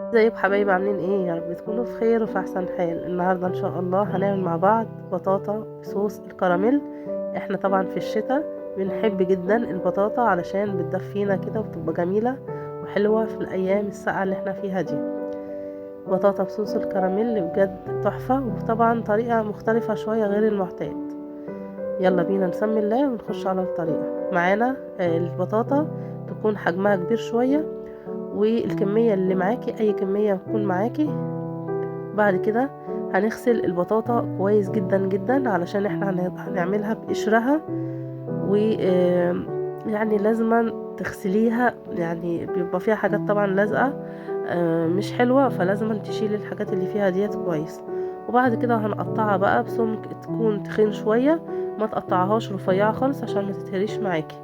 ازيكم حبايبي، عاملين ايه؟ يا رب تكونوا في خير وفي احسن حال. النهارده ان شاء الله هنعمل مع بعض بطاطا بصوص الكراميل. احنا طبعا في الشتاء بنحب جدا البطاطا علشان بتدفينا كده وبتبقى جميله وحلوه في الايام الساقعه اللي احنا فيها دي. بطاطا بصوص الكراميل بجد تحفه، وطبعا طريقه مختلفه شويه غير المعتاد. يلا بينا نسمي الله ونخش على الطريقه. معانا البطاطا تكون حجمها كبير شويه، والكمية اللي معاكي اي كمية تكون معاكي. بعد كده هنغسل البطاطا كويس جدا جدا علشان احنا هنعملها بقشرها، و يعني لازما تغسليها، يعني بيبقى فيها حاجات طبعا لازقة مش حلوة، فلازم تشيلي الحاجات اللي فيها ديت كويس. وبعد كده هنقطعها بقى بسمك تكون تخين شوية، ما تقطعهاش رفيعة خالص عشان ما تتهريش معاكي.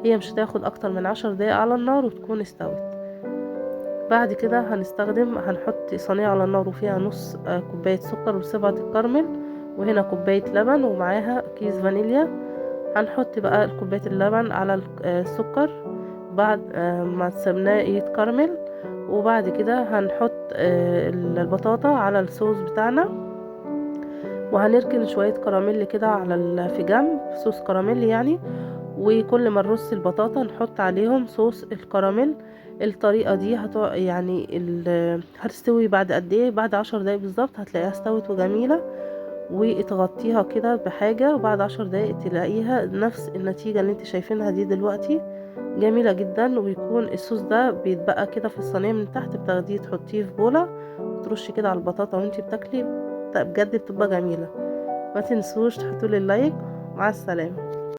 هي مش هتاخد اكتر من 10 دقايق على النار وتكون استوت. بعد كده هنحط صينية على النار وفيها نص كوباية سكر وسبعة الكرمل، وهنا كوباية لبن ومعاها كيس فانيليا. هنحط بقى كوباية اللبن على السكر بعد ما سيبناه يتكرمل. وبعد كده هنحط البطاطا على الصوص بتاعنا، وهنركن شوية كراميل كده على في جنب، صوص كراميل يعني. وكل ما نرص البطاطا نحط عليهم صوص الكراميل. الطريقة دي يعني هتستوي بعد قد ايه؟ بعد 10 دقايق بالظبط هتلاقيها استوت وجميلة. وتغطيها كده بحاجة، وبعد 10 دقايق تلاقيها نفس النتيجة اللي انت شايفينها دي دلوقتي، جميلة جدا. ويكون الصوص ده بيتبقى كده في الصينية من تحت، بتاخديه تحطيه في بولة وترشي كده على البطاطا وانت بتاكلي. بجد بتبقى جميلة. ما تنسوش تحطوا لي اللايك. مع السلامة.